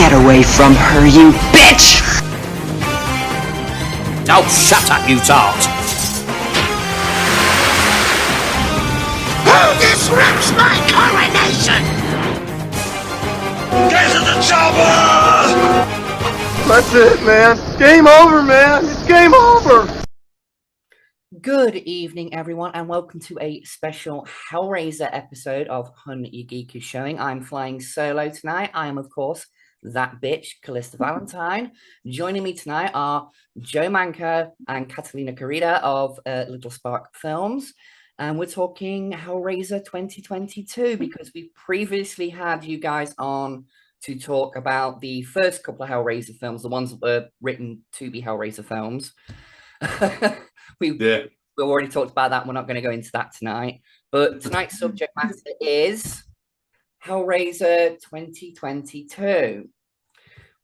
Get away from her, you bitch! Oh, shut up, you tart! Who disrupts my coronation? Get to the chopper! That's it, man. Game over, man. It's game over. Good evening, everyone, and welcome to a special Hellraiser episode of HYGIS Geek is Showing. I'm flying solo tonight. I am, of course, that bitch, Calista Valentine. Joining me tonight are Joe Manco and Catalina Carida of Little Spark Films. And we're talking Hellraiser 2022 because we previously had you guys on to talk about the first couple of Hellraiser films, the ones that were written to be Hellraiser films. We've already talked about that. We're not going to go into that tonight. But tonight's subject matter is Hellraiser 2022.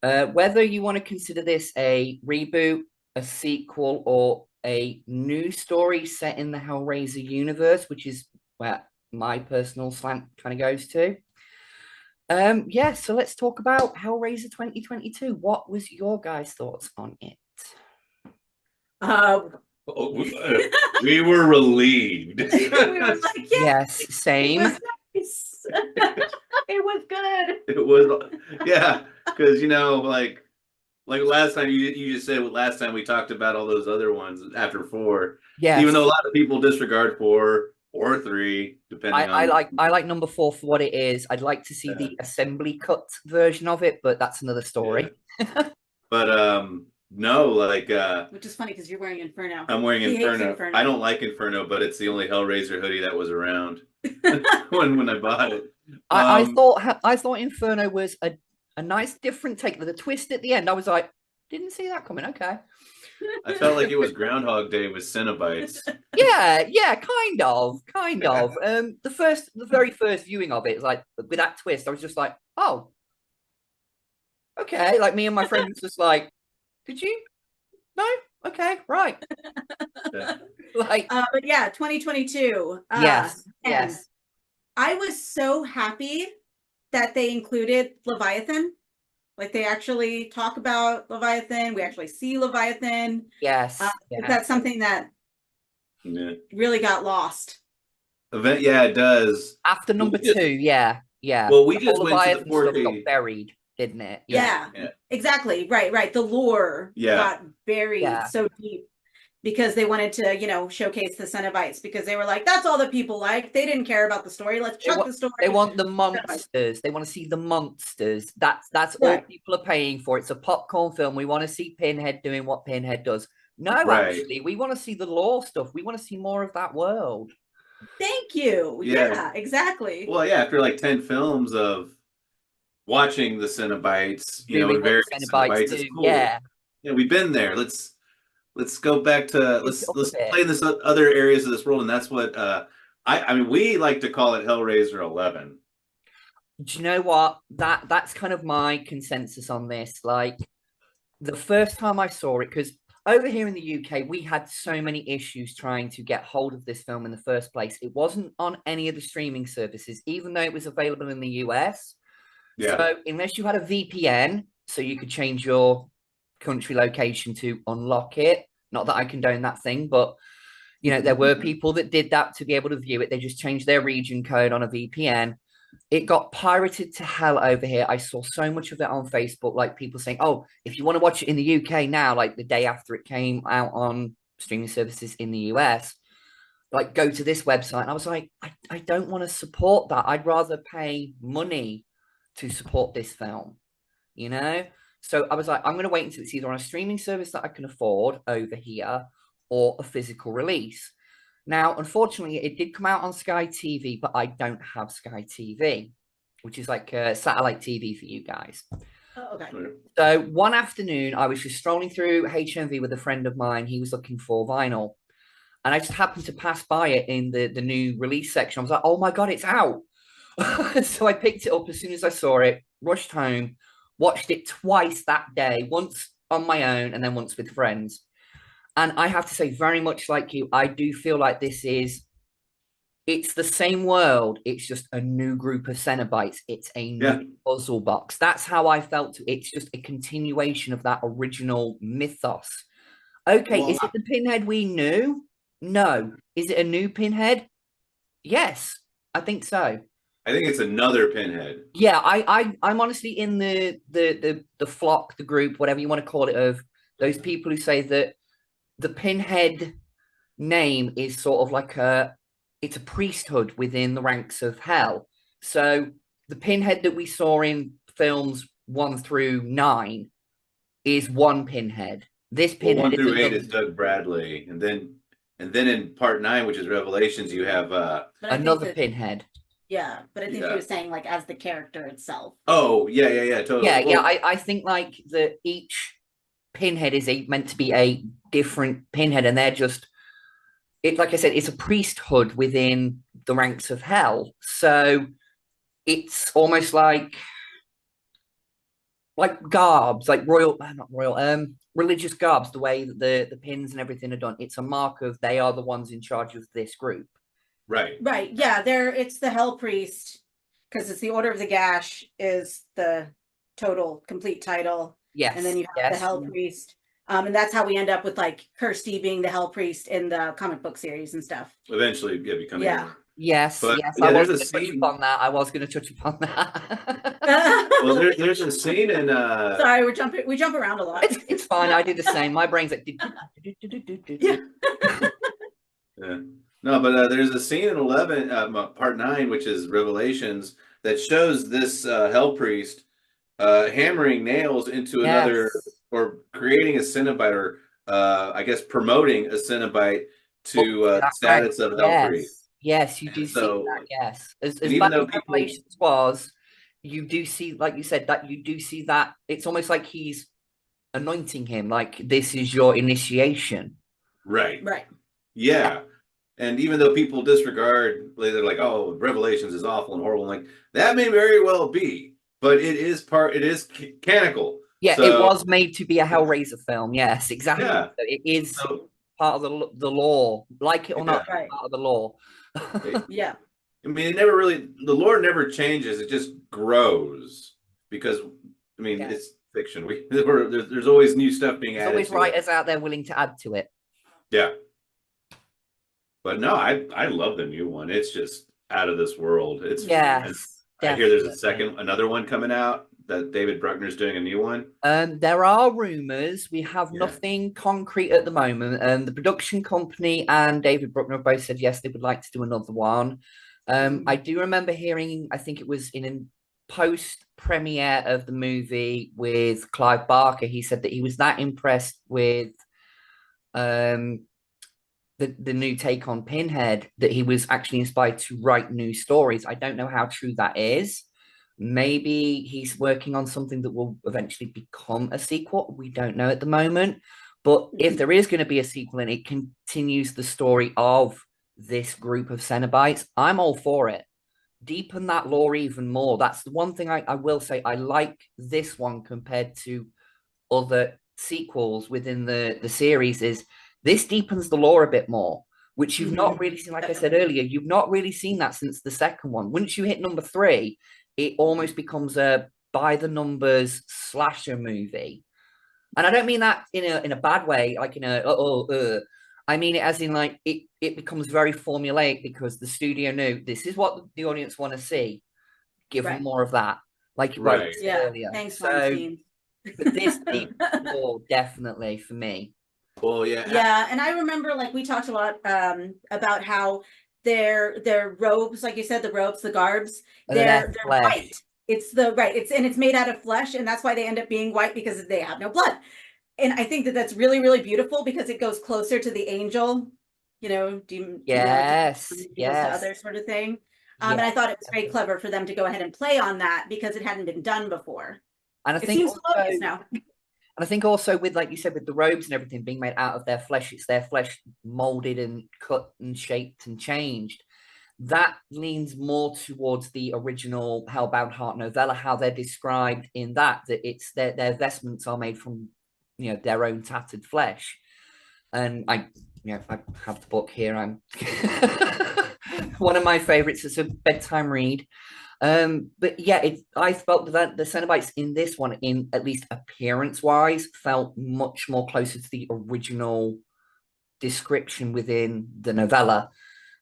Whether you want to consider this a reboot, a sequel, or a new story set in the Hellraiser universe, which is where my personal slant kind of goes to. So let's talk about Hellraiser 2022. What was your guys' thoughts on it? We were relieved. We were like, yes, same. It was nice. It was good. It was, yeah, because like last time you just said last time we talked about all those other ones after 4. Yeah. Even though a lot of people disregard 4 or 3, depending on. I like number 4 for what it is. I'd like to see the assembly cut version of it, but that's another story. Yeah. But no, which is funny because you're wearing Inferno. I'm wearing He hates Inferno. Inferno. I don't like Inferno, but it's the only Hellraiser hoodie that was around when I bought it. I thought Inferno was a nice different take with a twist at the end. I was like, didn't see that coming. Okay. I felt like it was Groundhog Day with Cenobites. Yeah, kind of. The very first viewing of it, like with that twist, I was just like, oh, okay. Like me and my friend was just like, did you? No? Okay, right. Yeah. But yeah, 2022. Yes. I was so happy that they included Leviathan. Like they actually talk about Leviathan. We actually see Leviathan. Yes. That's something that really got lost. It does. After number 2, yeah. Well, we just went to the 4K. Got buried, didn't it? Yeah. Exactly. Right. The lore got buried so deep because they wanted to, showcase the Cenobites because they were like, that's all the people like. They didn't care about the story. Let's chuck the story. They want the monsters. They want to see the monsters. That's all people are paying for. It's a popcorn film. We want to see Pinhead doing what Pinhead does. No, actually, we want to see the lore stuff. We want to see more of that world. Thank you. Yeah, exactly. Well, after 10 films of watching the Cenobites, and various Cenobites, it's cool. Yeah, we've been there. Let's go back to let's play in this other areas of this world, and that's what I mean. We like to call it Hellraiser 11. Do you know what? That's kind of my consensus on this. Like the first time I saw it, because over here in the UK, we had so many issues trying to get hold of this film in the first place. It wasn't on any of the streaming services, even though it was available in the US. Yeah. So unless you had a VPN, so you could change your country location to unlock it. Not that I condone that thing, but there were people that did that to be able to view it. They just changed their region code on a VPN. It got pirated to hell over here. I saw so much of it on Facebook, like people saying, oh, if you want to watch it in the UK now, like the day after it came out on streaming services in the US, like go to this website. And I was like, I don't want to support that. I'd rather pay money to support this film, So I was like, I'm going to wait until it's either on a streaming service that I can afford over here or a physical release. Now, unfortunately, it did come out on Sky TV, but I don't have Sky TV, which is like satellite TV for you guys. Oh, okay. So one afternoon, I was just strolling through HMV with a friend of mine. He was looking for vinyl. And I just happened to pass by it in the new release section. I was like, oh my God, it's out. So I picked it up as soon as I saw it, rushed home, watched it twice that day, once on my own and then once with friends. And I have to say, very much like you, I do feel like this is it's the same world. It's just a new group of Cenobites. It's a new puzzle box. That's how I felt. It's just a continuation of that original mythos. Okay, is it the Pinhead we knew? No. Is it a new Pinhead? Yes, I think so. I think it's another Pinhead. Yeah, I'm honestly in the flock, the group, whatever you want to call it, of those people who say that the Pinhead name is sort of like it's a priesthood within the ranks of hell. So the Pinhead that we saw in films 1 through 9 is one Pinhead. This Pinhead 1 through 8 is Doug Bradley, and then in part 9, which is Revelations, you have another Pinhead. Yeah, but I think he was saying like as the character itself. Oh, yeah, totally. Yeah, I think like that each Pinhead is meant to be a different Pinhead, and they're just like I said, it's a priesthood within the ranks of hell. So it's almost like garbs, like religious garbs, the way that the pins and everything are done. It's a mark of they are the ones in charge of this group. Right. Yeah, it's the Hell Priest, because it's the Order of the Gash is the total complete title. Yes. And then you have the Hell Priest. And that's how we end up with like Kirsty being the Hell Priest in the comic book series and stuff. Eventually, becoming. Yeah. Yes. I was going to touch upon that. I was going to touch upon that. Well, there's a scene in. Sorry, we jump around a lot. It's fine. I do the same. My brain's like. Yeah. Yeah. No, but there's a scene in 11, part 9, which is Revelations, that shows this Hell Priest hammering nails into another, or creating a Cenobite, or I guess promoting a Cenobite to status of Hell Priest. Yes, you do see that. Yes, as bad as Revelations was, you do see, like you said, that you do see that it's almost like he's anointing him, like this is your initiation. Right. Yeah. And even though people disregard, they're like, "Oh, Revelations is awful and horrible," like that may very well be, but it is canonical. Yeah, it was made to be a Hellraiser film. Yes, exactly. Yeah. So it is part of the law, like it or not, part of the law. Yeah. I mean, the lore never changes; it just grows because, I mean, it's fiction. There's always new stuff being added. There's always writers out there willing to add to it. Yeah. But no, I love the new one. It's just out of this world. It's I hear there's another one coming out that David Bruckner's doing a new one. There are rumors. We have nothing concrete at the moment. The production company and David Bruckner both said yes, they would like to do another one. I do remember hearing, I think it was in a post premiere of the movie with Clive Barker, he said that he was that impressed with the new take on Pinhead that he was actually inspired to write new stories. I don't know how true that is. Maybe he's working on something that will eventually become a sequel. We don't know at the moment. But if there is going to be a sequel and it continues the story of this group of Cenobites, I'm all for it. Deepen that lore even more. That's the one thing I will say. I like this one compared to other sequels within the series is this deepens the lore a bit more, which you've not really seen. Like I said earlier, you've not really seen that since the second one. Once you hit number 3, it almost becomes a by the numbers slasher movie. And I don't mean that in a bad way, like in I mean it as in like it becomes very formulaic because the studio knew this is what the audience want to see. Give them more of that. Like earlier. Thanks, so, but this deep lore definitely for me. Well, yeah. Yeah, and I remember like we talked a lot about how their robes, like you said, the robes, the garbs, they're white. It's it's made out of flesh, and that's why they end up being white because they have no blood. And I think that's really, really beautiful because it goes closer to the angel, other sort of thing. And I thought it was very clever for them to go ahead and play on that because it hadn't been done before. And I think seems obvious now. And I think also with, like you said, with the robes and everything being made out of their flesh, it's their flesh molded and cut and shaped and changed. That leans more towards the original Hellbound Heart novella, how they're described in that it's their vestments are made from, their own tattered flesh. And I have the book here. One of my favorites. It's a bedtime read. But yeah, I felt that the Cenobites in this one, in at least appearance-wise, felt much more closer to the original description within the novella,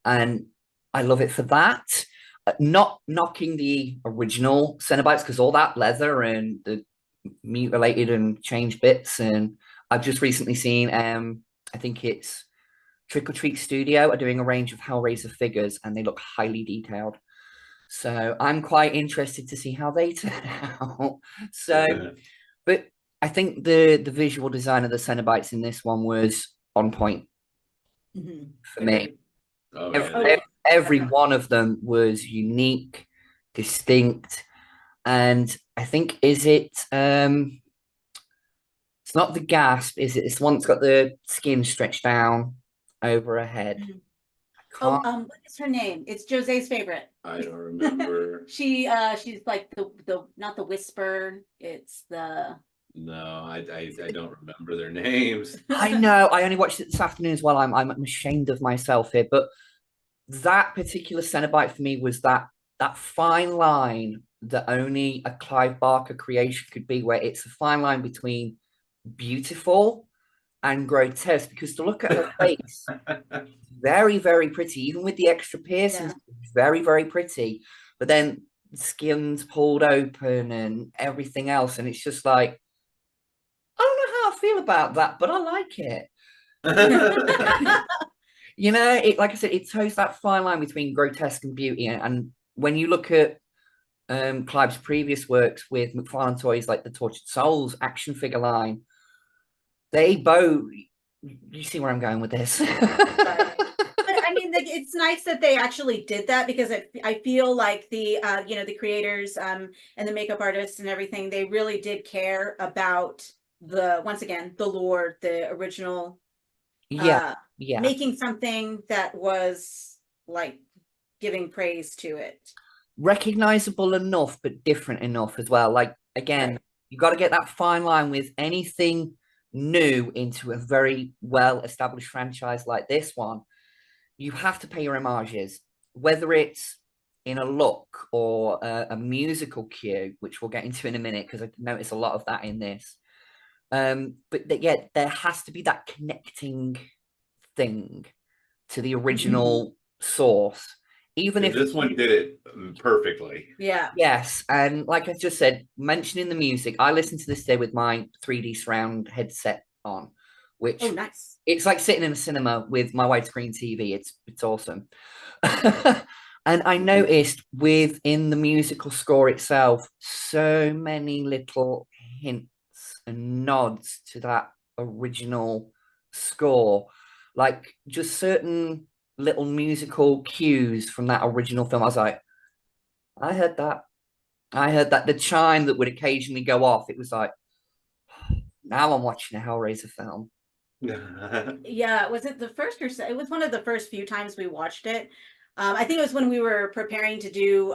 and I love it for that. Not knocking the original Cenobites, because all that leather and the mutilated and changed bits, and I've just recently seen I think it's Trick or Treat Studio are doing a range of Hellraiser figures, and they look highly detailed. So I'm quite interested to see how they turn out. So, but I think the visual design of the Cenobites in this one was on point for me. Every one of them was unique, distinct, and I think it's not the gasp, is it? It's the one that's got the skin stretched down over her head. What is her name? It's Jose's favorite. I don't remember. She's like the not the Whisper. It's the. No, I don't remember their names. I know. I only watched it this afternoon as well. I'm ashamed of myself here, but that particular Cenobite for me was that fine line that only a Clive Barker creation could be, where it's a fine line between beautiful and grotesque, because to look at her face, very, very pretty, even with the extra piercings, very, very pretty, but then skin's pulled open and everything else, and it's just like, I don't know how I feel about that, but I like it. You know, like I said, it toes that fine line between grotesque and beauty, and when you look at Clive's previous works with McFarlane Toys, like the Tortured Souls action figure line, they both, you see where I'm going with this. But I mean, it's nice that they actually did that, because I feel like the the creators and the makeup artists and everything, they really did care about once again the lore, the original. Making something that was like giving praise to it, recognizable enough but different enough as well. Like, again, you got to get that fine line with anything new into a very well established franchise like this one. You have to pay your homages, whether it's in a look or a musical cue, which we'll get into in a minute, because I notice a lot of that in this. But there has to be that connecting thing to the original source, even if this one did it perfectly. Yes, and like I just said, mentioning the music, I listen to this today with my 3D surround headset on, which nice. It's like sitting in a cinema with my widescreen TV. It's awesome. And I noticed within the musical score itself, so many little hints and nods to that original score, like just certain little musical cues from that original film. I was like, I heard that. The chime that would occasionally go off, it was like, now I'm watching a Hellraiser film. Yeah, was it the first or it was one of the first few times we watched it. I think it was when we were preparing to do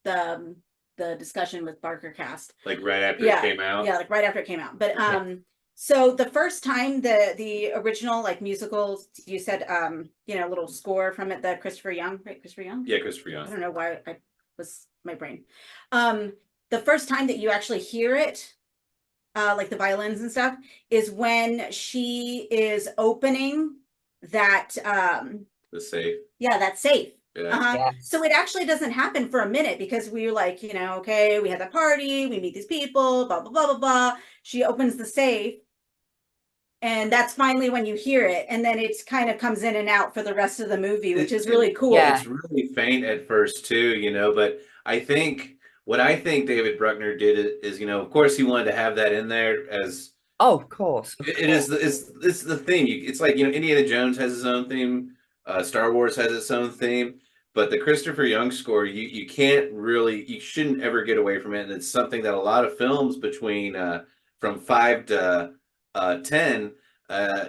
the discussion with Barker Cast, like right after it came out. Yeah, like right after it came out. But so the first time the original like musical, you said little score from it, the Christopher Young, right? Christopher Young? Yeah, Christopher Young. I don't know why I was my brain. The first time that you actually hear it, like the violins and stuff, is when she is opening that the safe. Yeah, that safe. Yeah. Yes. So it actually doesn't happen for a minute, because we were like, okay, we had that party, we meet these people, blah, blah, blah, blah, blah. She opens the safe, and that's finally when you hear it. And then it's kind of comes in and out for the rest of the movie, which is really cool. Yeah. It's really faint at first too, but I think what David Bruckner did is, of course he wanted to have that in there as. Oh, of course. It's the theme. It's like, Indiana Jones has his own theme. Star Wars has its own theme, but the Christopher Young score, you shouldn't ever get away from it. And it's something that a lot of films between from 5 to 10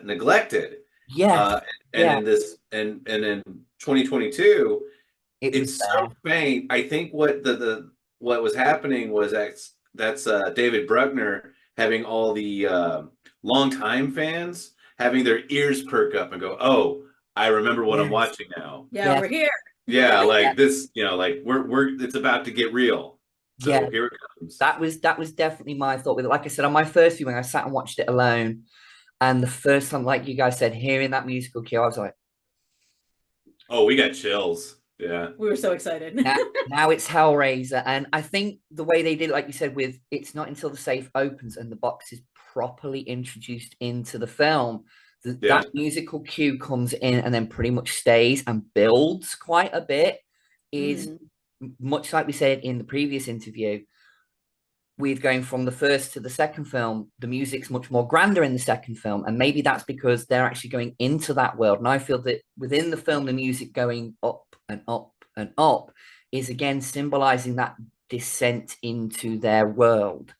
neglected. Yeah. In this and in 2022, it's so faint. I think what what was happening was that's David Bruckner having all the longtime fans having their ears perk up and go, oh, I remember what I'm watching now. Yeah, we're here. Yeah, like this, like we're it's about to get real. So here it comes. That was definitely my thought with it. Like I said, on my first viewing, I sat and watched it alone. And the first time, like you guys said, hearing that musical cue, I was like, oh, we got chills. Yeah. We were so excited. now it's Hellraiser. And I think the way they did it, like you said, with it's not until the safe opens and the box is properly introduced into the film that musical cue comes in and then pretty much stays and builds quite a bit. Is much like we said in the previous interview, with going from the first to the second film, the music's much more grander in the second film. And maybe that's because they're actually going into that world. And I feel that within the film, the music going up and up and up is again symbolizing that descent into their world,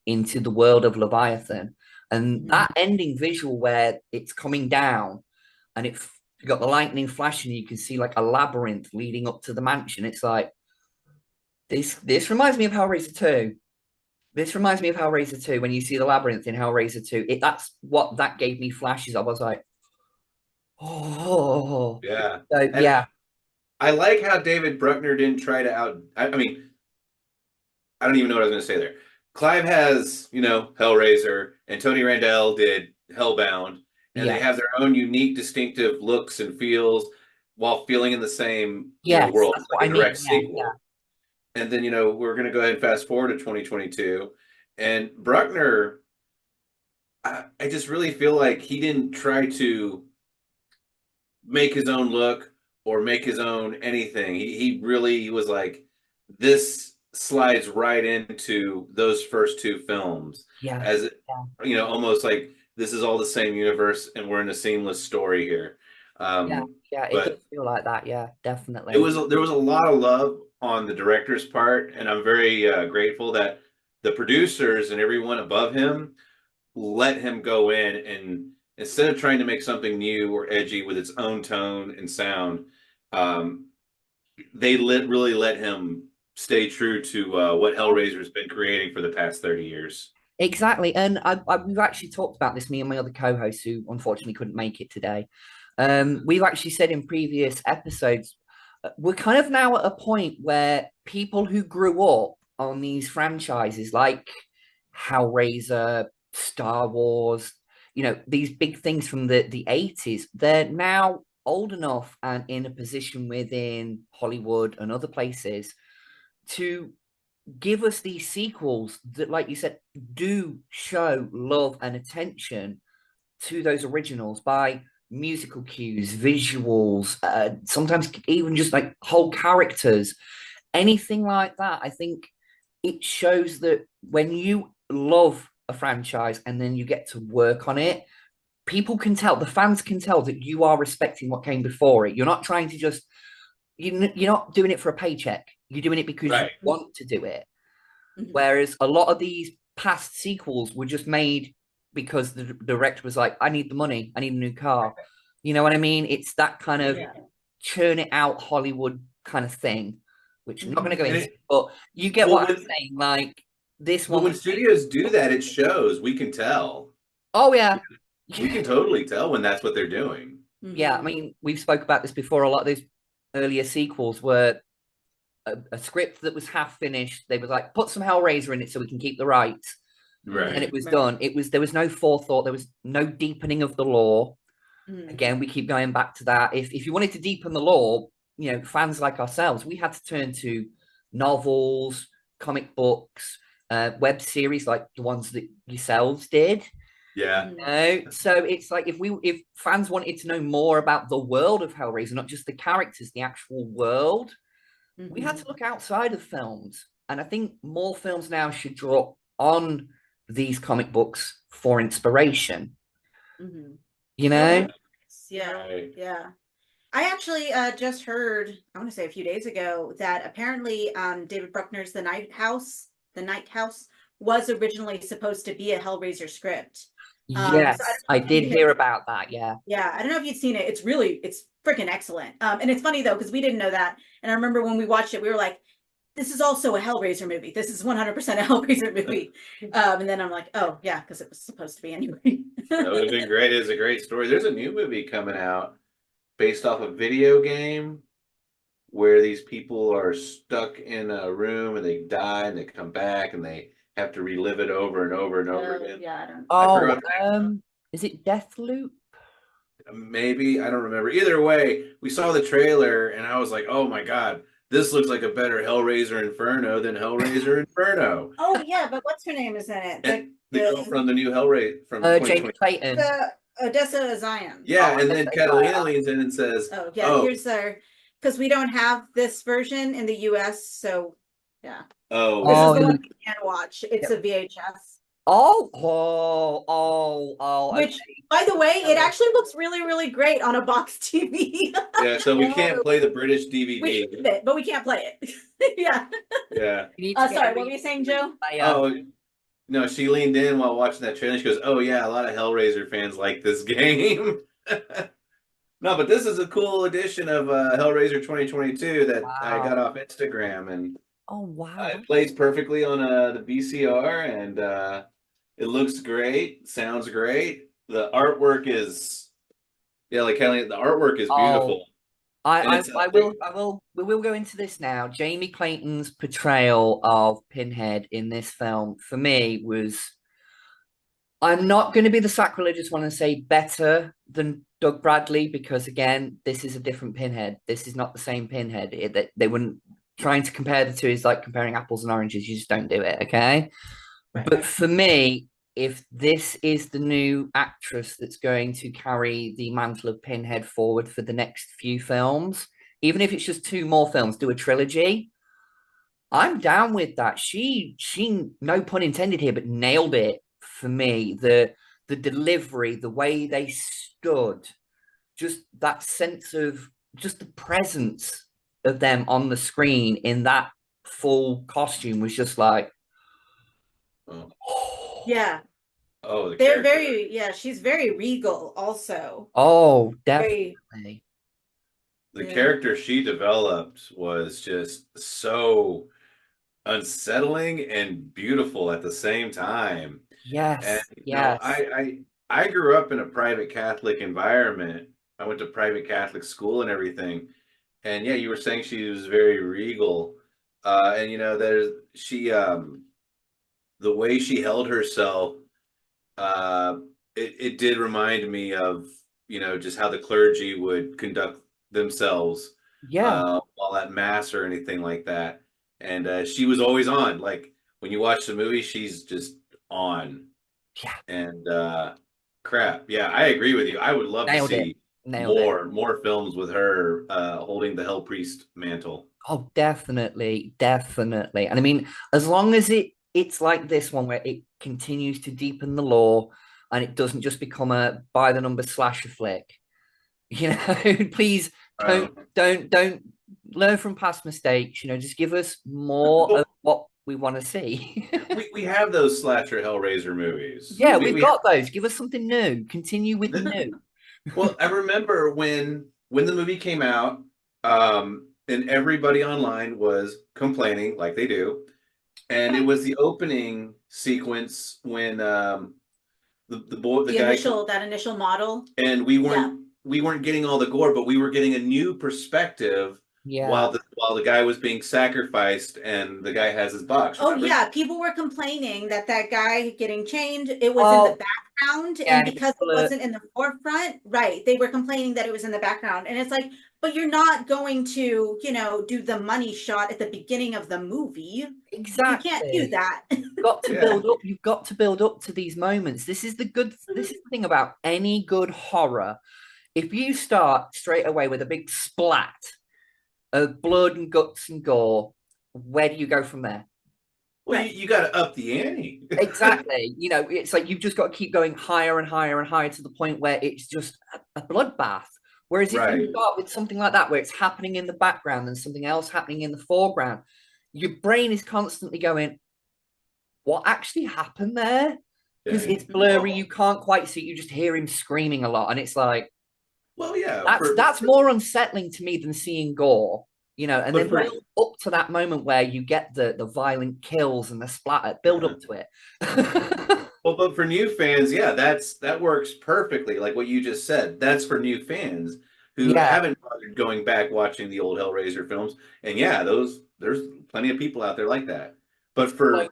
into the world of Leviathan. And that ending visual where it's coming down and you've got the lightning flashing, you can see like a labyrinth leading up to the mansion. It's like, this reminds me of Hellraiser 2. This reminds me of Hellraiser 2 when you see the labyrinth in Hellraiser 2. That's what that gave me flashes. I was like, oh. Yeah. So, yeah. I like how David Bruckner didn't try to I mean, I don't even know what I was going to say there. Clive has, Hellraiser, and Tony Randall did Hellbound, and they have their own unique, distinctive looks and feels while feeling in the same world, like a direct sequel. Yeah. And then, we're going to go ahead and fast forward to 2022. And Bruckner, I just really feel like he didn't try to make his own look or make his own anything. He really was like, this slides right into those first two films. Yeah. As, almost like this is all the same universe and we're in a seamless story here. It does feel like that. Yeah, definitely. There was a lot of love on the director's part, and I'm very grateful that the producers and everyone above him let him go in, and instead of trying to make something new or edgy with its own tone and sound, they really let him stay true to what Hellraiser's been creating for the past 30 years. Exactly, and we've actually talked about this, me and my other co-hosts who unfortunately couldn't make it today. We've actually said in previous episodes, we're kind of now at a point where people who grew up on these franchises like Hellraiser, Star Wars, these big things from the 80s, they're now old enough and in a position within Hollywood and other places to give us these sequels that, like you said, do show love and attention to those originals by musical cues, visuals, sometimes even just like whole characters, anything like that. I think it shows that when you love a franchise and then you get to work on it, people can tell, the fans can tell that you are respecting what came before it. You're not trying to just, you're not doing it for a paycheck. You're doing it because you want to do it. Whereas a lot of these past sequels were just made because the director was like, I need the money, I need a new car. You know what I mean? It's that kind of churn it out Hollywood kind of thing, which I'm not going to go into, but you get what I'm saying. Like this one. When studios do that, it shows. We can tell. Oh, yeah. We can totally tell when that's what they're doing. Yeah, I mean, we've spoke about this before. A lot of those earlier sequels were a script that was half finished. They were like, put some Hellraiser in it so we can keep the rights. Right. And it was done. There was no forethought. There was no deepening of the lore. Again, we keep going back to that. If you wanted to deepen the lore, fans like ourselves, we had to turn to novels, comic books, web series like the ones that yourselves did. Yeah. So it's like if fans wanted to know more about the world of Hellraiser, not just the characters, the actual world, we had to look outside of films. And I think more films now should draw on these comic books for inspiration. Yeah. I actually just heard, I want to say a few days ago, that apparently David Bruckner's The Night House was originally supposed to be a Hellraiser script. Yes, so I did hear about that. Yeah. I don't know if you've seen it. It's freaking excellent. And it's funny though, because we didn't know that. And I remember when we watched it, we were like, this is also a Hellraiser movie. This is 100% a Hellraiser movie. And then I'm like, oh yeah, because it was supposed to be anyway. That would have been great. It's a great story. There's a new movie coming out. based off a video game where these people are stuck in a room and they die and they come back and they have to relive it over and over and over again. Yeah, is it Deathloop? Maybe, I don't remember. Either way, we saw the trailer and I was like, oh my god, this looks like a better Hellraiser Inferno than Hellraiser Inferno. Oh yeah, but what's her name is in it? The girl from the new Hellraiser from Jamie Clayton. Odessa Zion. Yeah, and then Catalina leans in and says, "Oh yeah, here's our because we don't have this version in the U.S. So yeah. Oh, this is the one we can watch. It's a VHS. Which, by the way, it actually looks really, really great on a box TV. Yeah, so we can't play the British DVD. But we can't play it. Yeah. Yeah. Sorry, what were you saying, Joe? Oh, no, she leaned in while watching that trailer. She goes, oh, yeah, a lot of Hellraiser fans like this game. No, but this is a cool edition of Hellraiser 2022 that I got off Instagram. And it plays perfectly on the VCR, and it looks great, sounds great. The artwork is, like Kelly, the artwork is beautiful. We will go into this now. Jamie Clayton's portrayal of Pinhead in this film, for me, was, I'm not going to be the sacrilegious one and say better than Doug Bradley, because again, this is a different Pinhead. This is not the same Pinhead. They wouldn't, trying to compare the two is like comparing apples and oranges. You just don't do it, okay? Right. But for me, if this is the new actress that's going to carry the mantle of Pinhead forward for the next few films, even if it's just 2 more films, do a trilogy, I'm down with that. She, no pun intended here, but nailed it for me. The delivery, the way they stood, just that sense of just the presence of them on the screen in that full costume was just like, yeah. Oh, they're very, she's very regal also. Oh, definitely. The character she developed was just so unsettling and beautiful at the same time. Yes. And I grew up in a private Catholic environment. I went to private Catholic school and everything. And yeah, you were saying she was very regal. And the way she held herself, it did remind me of, just how the clergy would conduct themselves while at mass or anything like that. And she was always on. Like when you watch the movie, she's just on. Yeah. And crap. Yeah, I agree with you. I would love to see more films with her holding the Hell Priest mantle. Oh, definitely. And I mean, as long as it's like this one where it continues to deepen the lore and it doesn't just become a by the number slasher flick, please don't learn from past mistakes. Just give us more of what we want to see. we have those slasher Hellraiser movies. Yeah, we've got those. Give us something new. Continue with the new. Well, I remember when the movie came out, and everybody online was complaining like they do. And it was the opening sequence when that initial model, and we weren't getting all the gore, but we were getting a new perspective while the guy was being sacrificed and the guy has his box. Remember? Oh yeah, people were complaining that guy getting chained, it was in the background, and because it wasn't in the forefront, right? They were complaining that it was in the background, and it's like, but you're not going to, do the money shot at the beginning of the movie. Exactly. You can't do that. You've got to build up. You've got to build up to these moments. This is the thing about any good horror. If you start straight away with a big splat of blood and guts and gore, where do you go from there? Well, you got to up the ante. Exactly. It's like you've just got to keep going higher and higher and higher to the point where it's just a bloodbath. Whereas if you start with something like that, where it's happening in the background and something else happening in the foreground, your brain is constantly going, what actually happened there? Because it's blurry, you can't quite see, you just hear him screaming a lot. And it's like, well, yeah, that's more unsettling to me than seeing gore, and then build up to that moment where you get the violent kills and the splatter, build up to it. Well, but for new fans, that works perfectly. Like what you just said, that's for new fans. who haven't bothered going back watching the old Hellraiser films. And there's plenty of people out there like that. But for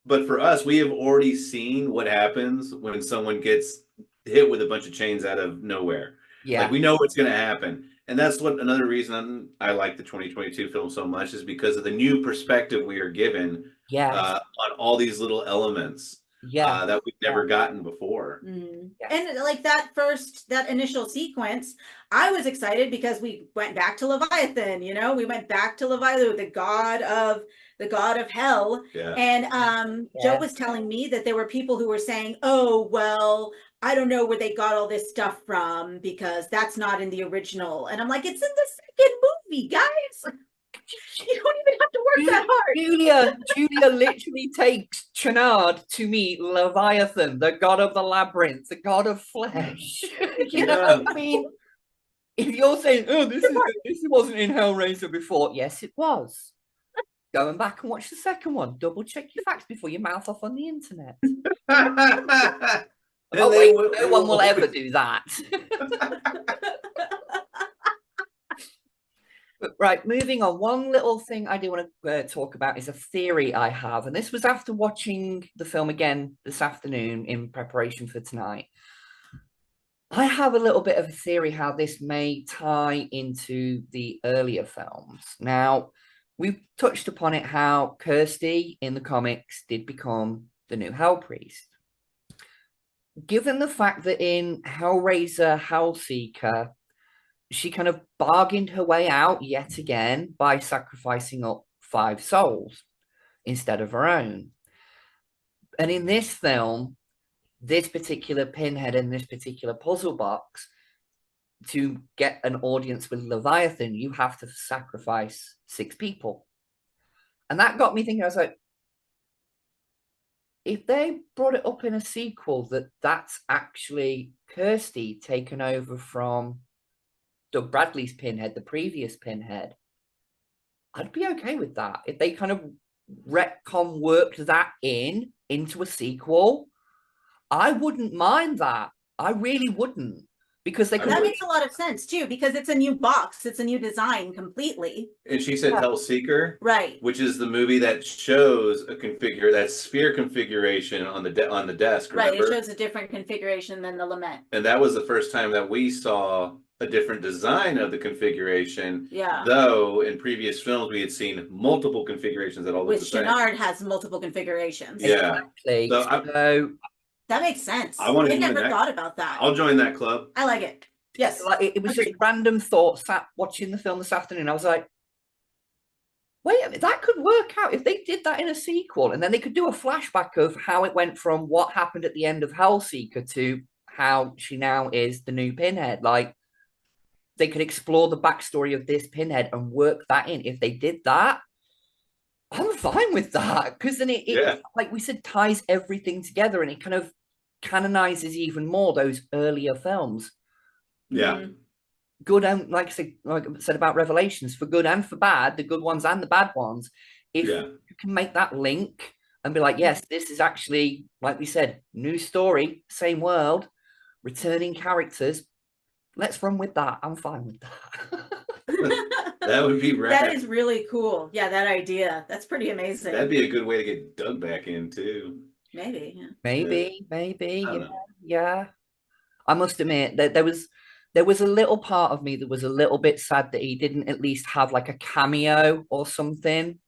but for us, we have already seen what happens when someone gets hit with a bunch of chains out of nowhere. Yeah. Like we know what's going to happen. And that's another reason I like the 2022 film so much is because of the new perspective we are given on all these little elements that we've never gotten before. Mm. Yes. And like that initial sequence, I was excited because we went back to Leviathan, we went back to Leviathan, the god of hell. Yeah. And Joe was telling me that there were people who were saying, oh, well, I don't know where they got all this stuff from because that's not in the original. And I'm like, it's in the second movie, guys. You don't even have to work that hard. Julia literally takes Channard to meet Leviathan, the god of the labyrinth, the god of flesh. You know what I mean? If you're saying, oh, this wasn't in Hellraiser before, yes, it was. Going back and watch the second one. Double check your facts before you mouth off on the internet. Oh wait, no one will ever do that. But, right, moving on. One little thing I do want to talk about is a theory I have, and this was after watching the film again this afternoon in preparation for tonight. I have a little bit of a theory how this may tie into the earlier films. Now, we've touched upon it how Kirsty in the comics did become the new Hell Priest. Given the fact that in Hellraiser Hellseeker, she kind of bargained her way out yet again by sacrificing up 5 souls instead of her own. And in this film, this particular pinhead in this particular puzzle box, to get an audience with Leviathan, you have to sacrifice 6 people. And that got me thinking, I was like, if they brought it up in a sequel that's actually Kirsty taken over from Doug Bradley's Pinhead, the previous Pinhead, I'd be okay with that. If they kind of retcon worked that into a sequel, I wouldn't mind that. I really wouldn't. Because that makes a lot of sense too, because it's a new box, it's a new design completely. And she said Hellseeker, right? Which is the movie that shows that sphere configuration on the desk. Remember? Right, it shows a different configuration than the Lament. And that was the first time that we saw a different design of the configuration. Yeah. Though in previous films we had seen multiple configurations that all look the same. Which Channard has multiple configurations. Yeah. Exactly. So that makes sense. I never thought about that. I'll join that club. I like it. Yes. Like it was just random thought sat watching the film this afternoon. I was like, wait a minute, that could work out if they did that in a sequel, and then they could do a flashback of how it went from what happened at the end of Hellseeker to how she now is the new Pinhead. Like they could explore the backstory of this Pinhead and work that in. If they did that, I'm fine with that, because then it like we said, ties everything together, and it kind of canonizes even more those earlier films. Yeah. Good, and like I said about Revelations, for good and for bad, the good ones and the bad ones. If you can make that link and be like, yes, this is actually, like we said, new story, same world, returning characters, let's run with that. I'm fine with that. That would be rad. That is really cool. Yeah, that idea. That's pretty amazing. That'd be a good way to get Doug back in too. Maybe. Yeah. Maybe. Yeah. I must admit that there was a little part of me that was a little bit sad that he didn't at least have like a cameo or something.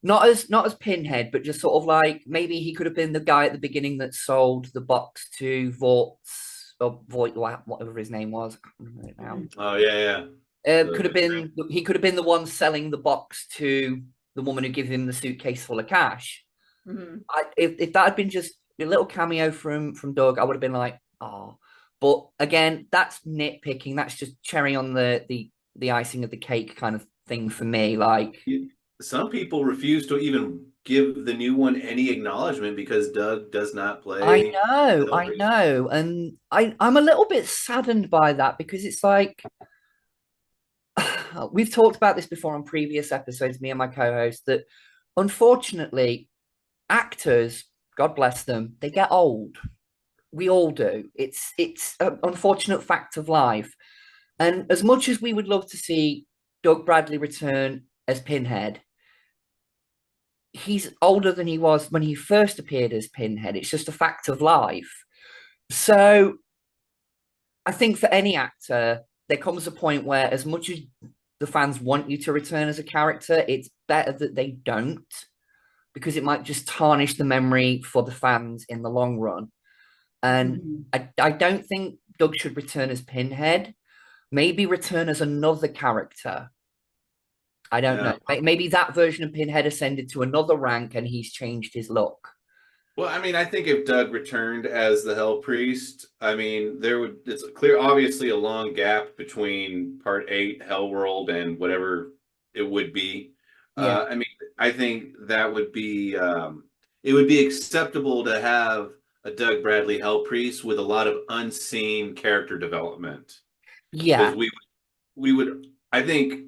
Not as Pinhead, but just sort of like maybe he could have been the guy at the beginning that sold the box to Voight, whatever his name was. I can't remember it now. Oh yeah. He could have been the one selling the box to the woman who gave him the suitcase full of cash. Mm-hmm. If that had been just a little cameo from Doug, I would have been like, oh. But again, that's nitpicking. That's just cherry on the icing of the cake kind of thing for me. Like some people refuse to even give the new one any acknowledgement because Doug does not play. I know, and I'm a little bit saddened by that, because it's like we've talked about this before on previous episodes, me and my co-host, that unfortunately actors, God bless them, they get old. We all do. It's an unfortunate fact of life. And as much as we would love to see Doug Bradley return as Pinhead, he's older than he was when he first appeared as Pinhead. It's just a fact of life. So I think for any actor, there comes a point where as much as the fans want you to return as a character, it's better that they don't, because it might just tarnish the memory for the fans in the long run. And I don't think Doug should return as Pinhead. Maybe return as another character. I don't know. Maybe that version of Pinhead ascended to another rank and he's changed his look. Well, I mean, I think if Doug returned as the Hell Priest, I mean, it's clear, obviously, a long gap between Part 8, Hellworld, and whatever it would be. Yeah. I mean, I think that would be, it would be acceptable to have a Doug Bradley Hell Priest with a lot of unseen character development. Yeah. Because we would, I think,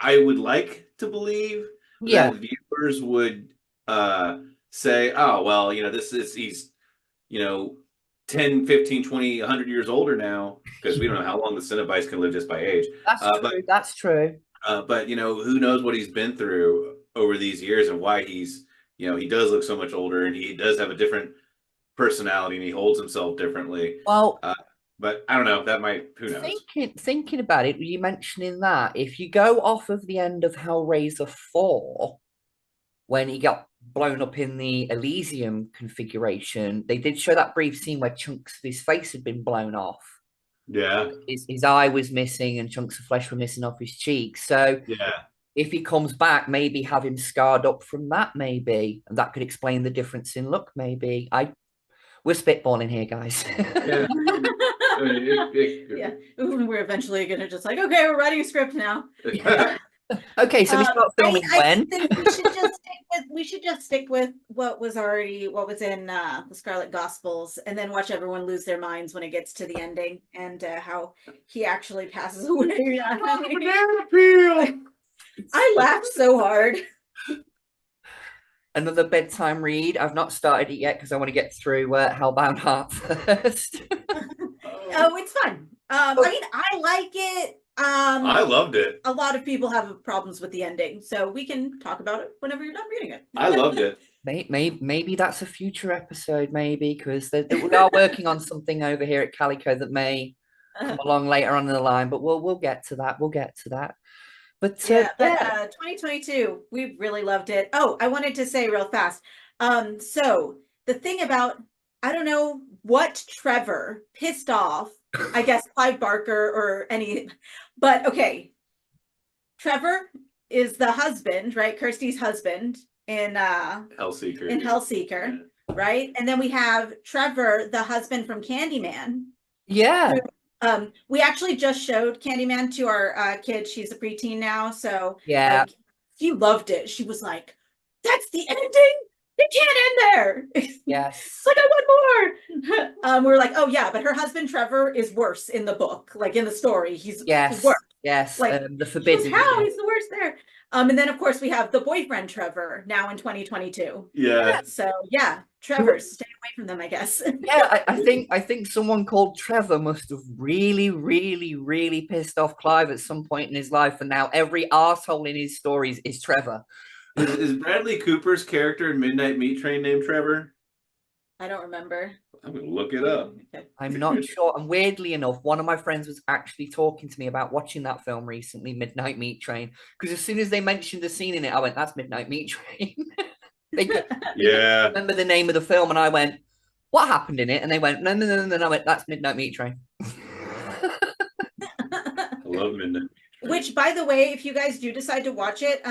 I would like to believe that viewers would say, oh, well, he's 10, 15, 20, 100 years older now, because we don't know how long the Cenobites can live just by age. That's true. But who knows what he's been through over these years and why he's, he does look so much older, and he does have a different personality, and he holds himself differently. Well, but I don't know. That might, who knows? Thinking about it, you mentioning that, if you go off of the end of Hellraiser 4, when he got blown up in the Elysium configuration, they did show that brief scene where chunks of his face had been blown off. Yeah. His eye was missing and chunks of flesh were missing off his cheeks. So if he comes back, maybe have him scarred up from that, maybe. And that could explain the difference in look, maybe. We're spitballing here, guys. Yeah. We're eventually going to just like, okay, we're writing a script now. Okay, so we start filming when? I think we should just stick with what was in the Scarlet Gospels, and then watch everyone lose their minds when it gets to the ending and how he actually passes away. I laughed so hard. Another bedtime read. I've not started it yet because I want to get through Hellbound Heart first. Oh, it's fun. I mean, I like it. I loved it. A lot of people have problems with the ending, so we can talk about it whenever you're done reading it. I loved it. Maybe that's a future episode, maybe, because we are working on something over here at Calico that may come along later on in the line, but we'll get to that. We'll get to that. But 2022, we really loved it. Oh, I wanted to say real fast. So the thing about, I don't know what Trevor pissed off, I guess Clive Barker or but okay. Trevor is the husband, right? Kirsty's husband in Hellseeker, right? And then we have Trevor, the husband from Candyman. Yeah. We actually just showed Candyman to our kid. She's a preteen now, so yeah, she loved it. She was like, "That's the ending. It can't end there." Yes. It's like, I want more. We were like, "Oh yeah," but her husband Trevor is worse in the book, like in the story. He's worse. Yes, like the forbidden. How he's the worst there. And then of course we have the boyfriend Trevor now in 2022. Yeah. So yeah, Trevor, stay away from them, I guess. Yeah, I think someone called Trevor must have really, really, really pissed off Clive at some point in his life, and now every arsehole in his stories is Trevor. Is Bradley Cooper's character in Midnight Meat Train named Trevor? I don't remember. I'm going to look it up. Okay. I'm not sure. And weirdly enough, one of my friends was actually talking to me about watching that film recently, Midnight Meat Train, because as soon as they mentioned the scene in it, I went, "That's Midnight Meat Train." They remember the name of the film, and I went, "What happened in it?" And they went, "No." And I went, "That's Midnight Meat Train." I love Midnight. Which, by the way, if you guys do decide to watch it,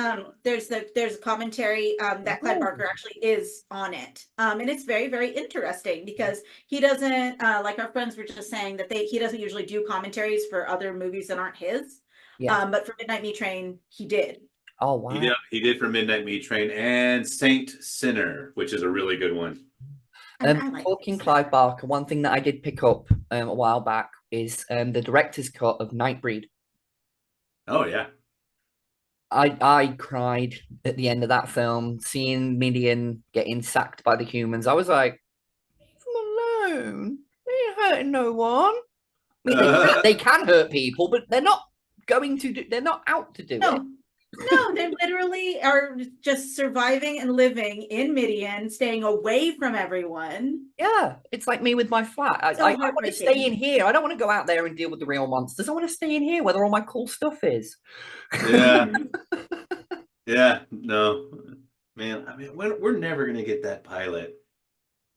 there's a commentary that Clive Barker actually is on it, and it's very, very interesting because he doesn't like our friends were just saying that he doesn't usually do commentaries for other movies that aren't his. Yeah. But for Midnight Meat Train, he did. Oh wow! He did for Midnight Meat Train and Saint Sinner, which is a really good one. Talking Clive Barker, one thing that I did pick up a while back is the director's cut of Nightbreed. Oh yeah. I cried at the end of that film, seeing Midian getting sacked by the humans. I was like, "Leave him alone. He ain't hurting no one." They can hurt people, but they're not going to do. They're not out to do it. No, they literally are just surviving and living in Midian, staying away from everyone. Yeah, it's like me with my flat. I want to stay in here. I don't want to go out there and deal with the real monsters. I want to stay in here where all my cool stuff is. Yeah. Yeah, no. Man, I mean, we're never going to get that pilot.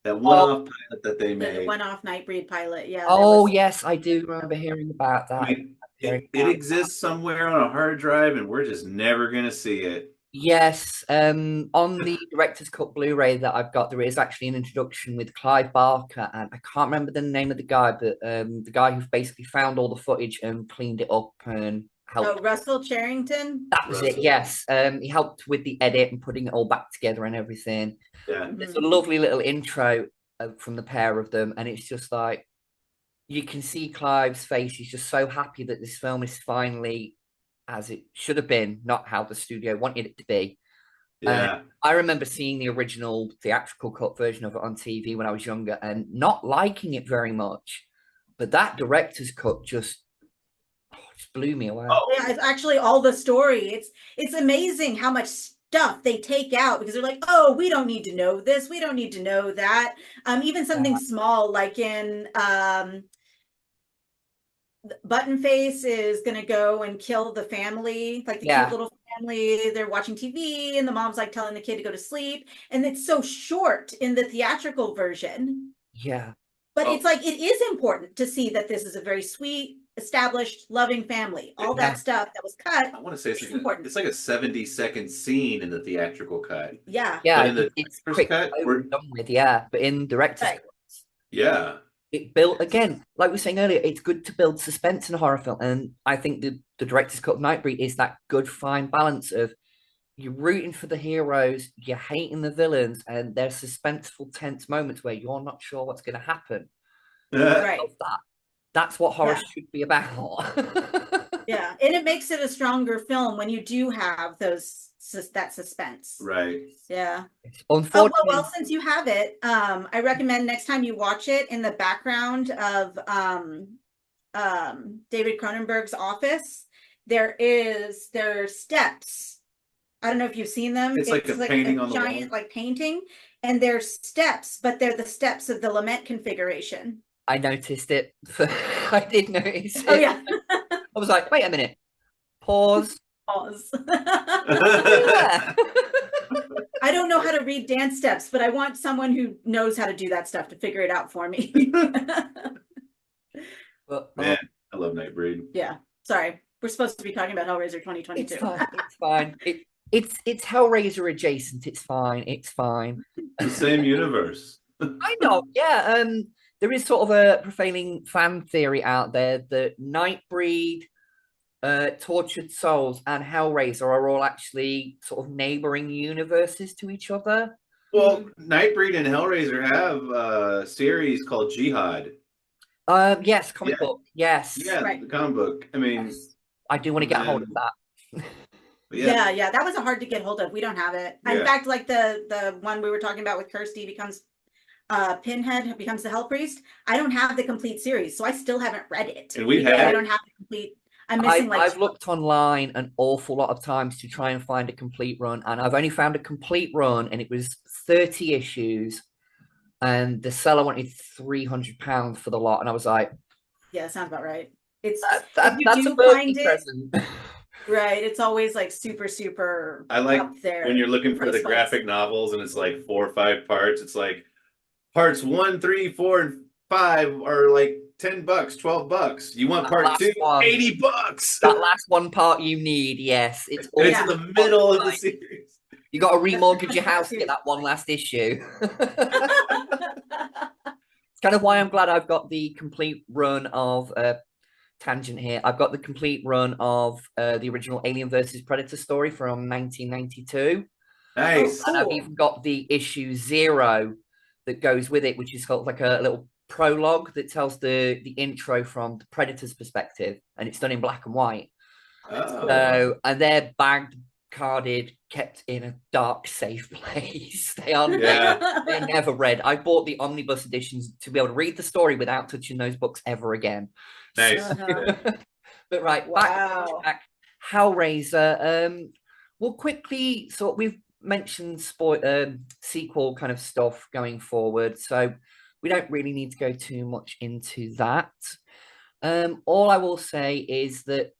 That one-off pilot that they made. The one-off Nightbreed pilot, yeah. Oh, yes, I do remember hearing about that. I mean, it exists somewhere on a hard drive, and we're just never going to see it. Yes, on the Director's Cut Blu-ray that I've got, there is actually an introduction with Clive Barker, and I can't remember the name of the guy, but the guy who basically found all the footage and cleaned it up and helped. Oh, Russell Charrington? That was it, yes. He helped with the edit and putting it all back together and everything. Yeah. There's a lovely little intro from the pair of them, and it's just like, you can see Clive's face. He's just so happy that this film is finally as it should have been, not how the studio wanted it to be. Yeah. I remember seeing the original theatrical cut version of it on TV when I was younger and not liking it very much. But that director's cut just blew me away. Oh, yeah, it's actually all the story. It's amazing how much stuff they take out because they're like, oh, we don't need to know this. We don't need to know that. Even something small like in Buttonface is going to go and kill the family, like the cute little family. They're watching TV and the mom's like telling the kid to go to sleep. And it's so short in the theatrical version. Yeah. But it's like, it is important to see that this is a very sweet, established, loving family. All that stuff that was cut. I want to say it's like a 70-second scene in the theatrical cut. Yeah. Yeah. But in the it's quick cut, we're done with, but in director's cut, yeah. It built, again, like we were saying earlier, it's good to build suspense in a horror film. And I think the director's cut of Nightbreed is that good, fine balance of you're rooting for the heroes, you're hating the villains, and there's suspenseful, tense moments where you're not sure what's going to happen. Right. That's what horror should be about. Yeah. And it makes it a stronger film when you do have that suspense. Right. Yeah. Unfortunately, well, since you have it, I recommend next time you watch it, in the background of David Cronenberg's office, there are steps. I don't know if you've seen them. It's like a painting on the giant wall. like painting, and there's steps, but they're the steps of the lament configuration. I noticed it. I did notice it. Oh yeah. I was like, wait a minute. Pause. I don't know how to read dance steps, but I want someone who knows how to do that stuff to figure it out for me. Man, I love Nightbreed. Yeah. Sorry. We're supposed to be talking about Hellraiser 2022. It's fine. It's Hellraiser adjacent. It's fine. It's fine. The same universe. I know. Yeah. There is sort of a prevailing fan theory out there that Nightbreed, Tortured Souls, and Hellraiser are all actually sort of neighboring universes to each other. Well, Nightbreed and Hellraiser have a series called Jihad. Yes, comic book. Yes. Yeah, right. The comic book. I mean, yes. I do want to get a hold of that. Yeah, that was hard to get hold of. We don't have it. In fact, like the one we were talking about with Kirsty becomes Pinhead becomes the Hell Priest. I don't have the complete series, so I still haven't read it. And we have. I don't have the complete. I'm missing I've looked online an awful lot of times to try and find a complete run, and I've only found a complete run, and it was 30 issues, and the seller wanted £300 for the lot, and I was like, "Yeah, sounds about right." It's that's a birthday present. Right, it's always like super. I like up there when you're looking for the graphic novels, and it's like 4 or 5 parts. It's like parts 1, 3, 4, and 5 are like $10, $12. You want part 2? $80. That last one part you need, yes. It's in the middle of the series. You got to remortgage your house to get that one last issue. It's kind of why I'm glad I've got the complete run of tangent here. I've got the complete run of the original Alien vs. Predator story from 1992. Nice. And I've even got the issue 0 that goes with it, which is called like a little prologue that tells the intro from the Predator's perspective, and it's done in black and white. So, and they're bagged, carded, kept in a dark, safe place. They're never read. I bought the omnibus editions to be able to read the story without touching those books ever again. Nice. But right, back Hellraiser. We'll quickly we've mentioned sequel kind of stuff going forward, so we don't really need to go too much into that. All I will say is that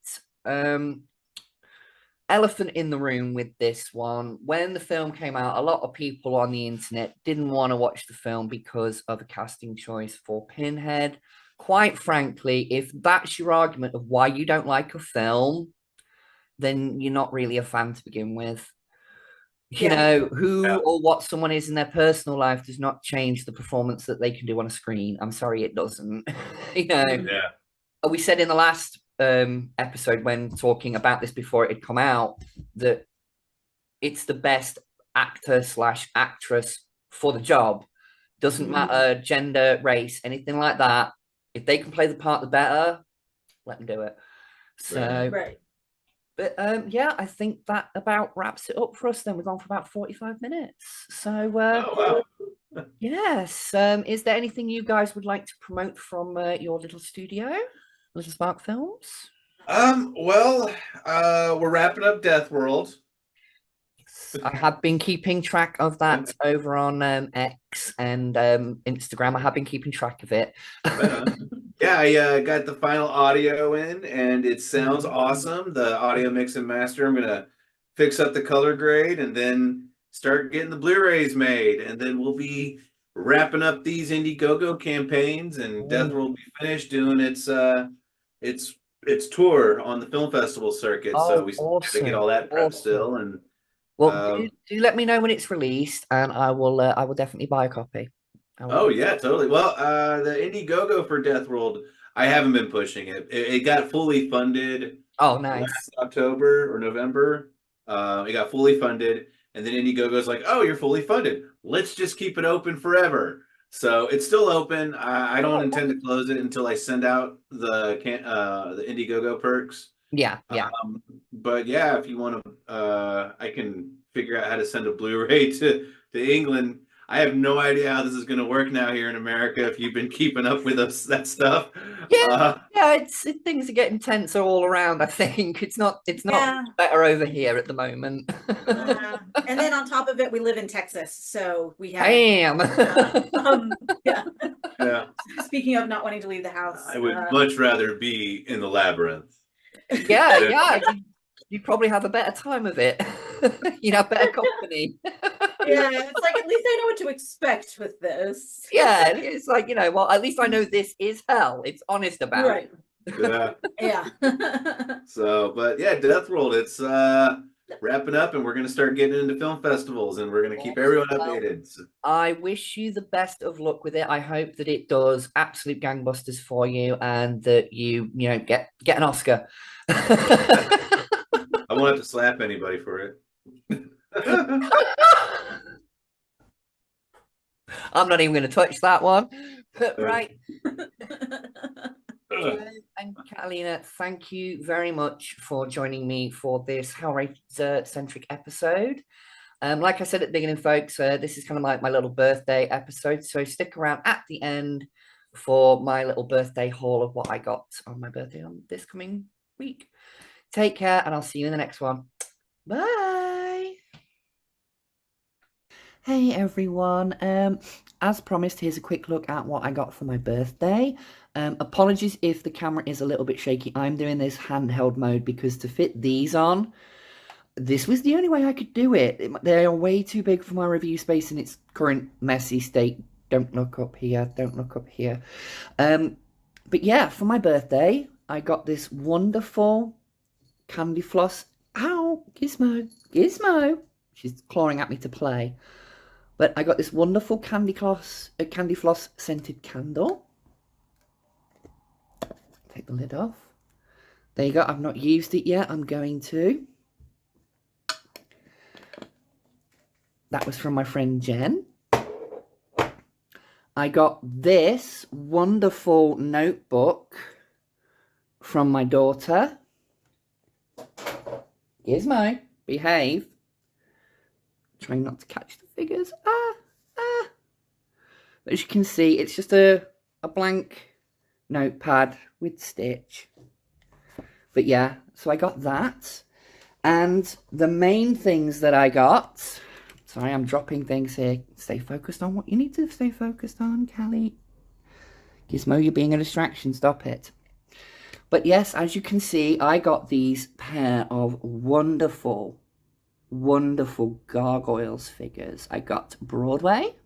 elephant in the room with this one. When the film came out, a lot of people on the internet didn't want to watch the film because of a casting choice for Pinhead. Quite frankly, if that's your argument of why you don't like a film, then you're not really a fan to begin with. You know, who or what someone is in their personal life does not change the performance that they can do on a screen. I'm sorry, it doesn't. You know, we said in the last episode when talking about this before it had come out that it's the best actor / actress for the job. Doesn't matter gender, race, anything like that. If they can play the part, the better. Let them do it. So, But I think that about wraps it up for us. Then we've gone for about 45 minutes. So, yes. Is there anything you guys would like to promote from your little studio, Little Spark Films? We're wrapping up Death World. I have been keeping track of that over on X and Instagram. I have been keeping track of it. I got the final audio in, and it sounds awesome. The audio mix and master. I'm gonna fix up the color grade, and then start getting the Blu-rays made, and then we'll be wrapping up these Indiegogo campaigns, and Death World will be finished doing its tour on the film festival circuit. So we have to get all that prep still, and. Well, do let me know when it's released, and I will definitely buy a copy. Oh yeah, totally. Well, the Indiegogo for Death World, I haven't been pushing it. It got fully funded. Oh, nice. Last October or November, it got fully funded, and then Indiegogo's like, "Oh, you're fully funded. Let's just keep it open forever." So it's still open. I don't intend to close it until I send out the Indiegogo perks. Yeah. But yeah, if you want to, I can figure out how to send a Blu-ray to England. I have no idea how this is going to work now here in America. If you've been keeping up with that stuff, things are getting tenser all around. I think it's not better over here at the moment. And then on top of it, we live in Texas, so we have. Yeah. Speaking of not wanting to leave the house, I would much rather be in the labyrinth. Yeah. You probably have a better time of it. You'd have better company. It's like, at least I know what to expect with this. Yeah, it's like, at least I know this is hell. It's honest about it. Yeah. So, but yeah, Death World, it's wrapping up, and we're going to start getting into film festivals, and we're going to keep everyone updated. So. I wish you the best of luck with it. I hope that it does absolute gangbusters for you, and that you get an Oscar. I won't have to slap anybody for it. I'm not even going to touch that one. But right. And Catalina, thank you very much for joining me for this Hellraiser-centric episode. Like I said at the beginning, folks, this is kind of like my little birthday episode. So stick around at the end for my little birthday haul of what I got on my birthday on this coming week. Take care, and I'll see you in the next one. Bye. Hey everyone, as promised, here's a quick look at what I got for my birthday. Apologies if the camera is a little bit shaky. I'm doing this handheld mode because to fit these on, this was the only way I could do it. They are way too big for my review space in its current messy state. Don't look up here, but yeah, for my birthday, I got this wonderful candy floss. Ow, Gizmo. She's clawing at me to play. But I got this wonderful candy floss scented candle. Take the lid off. There you go. I've not used it yet. I'm going to. That was from my friend Jen. I got this wonderful notebook from my daughter. Gizmo, behave. Trying not to catch the figures. But as you can see, it's just a blank notepad with Stitch. But yeah, so I got that. And the main things that I got... Sorry, I'm dropping things here. Stay focused on what you need to stay focused on, Callie. Gizmo, you're being a distraction. Stop it. But yes, as you can see, I got these pair of wonderful, wonderful Gargoyles figures. I got Broadway.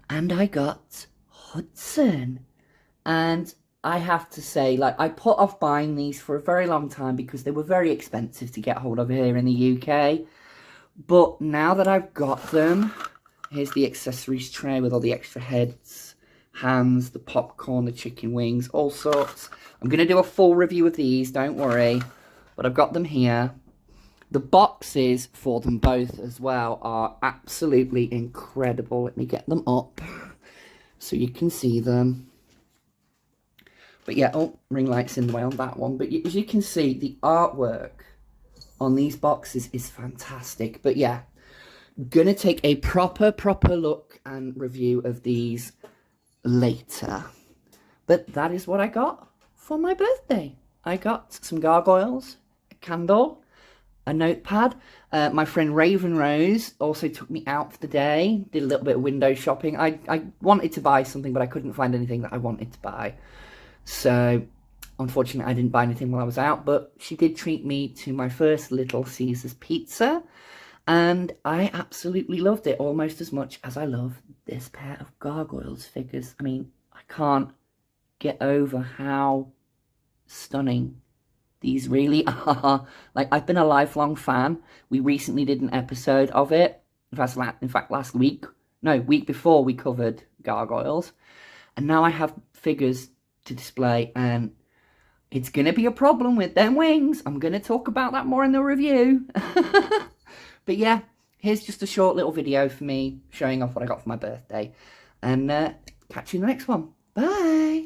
And I got Hudson. And I have to say, like, I put off buying these for a very long time because they were very expensive to get hold of here in the UK. But now that I've got them, here's the accessories tray with all the extra heads, hands, the popcorn, the chicken wings, all sorts. I'm going to do a full review of these, don't worry. But I've got them here. The boxes for them both as well are absolutely incredible. Let me get them up so you can see them. But yeah, oh, ring light's in the way on that one. But as you can see, the artwork on these boxes is fantastic. But yeah, gonna take a proper look and review of these later. But that is what I got for my birthday. I got some gargoyles, a candle, a notepad. My friend Raven Rose also took me out for the day, did a little bit of window shopping. I wanted to buy something, but I couldn't find anything that I wanted to buy. So, unfortunately, I didn't buy anything while I was out, but she did treat me to my first Little Caesars pizza, and I absolutely loved it, almost as much as I love this pair of Gargoyles figures. I mean, I can't get over how stunning these really are. Like, I've been a lifelong fan. We recently did an episode of it. In fact, last week. No, week before we covered Gargoyles. And now I have figures to display, and it's going to be a problem with them wings. I'm going to talk about that more in the review. But yeah, here's just a short little video for me showing off what I got for my birthday. And catch you in the next one. Bye!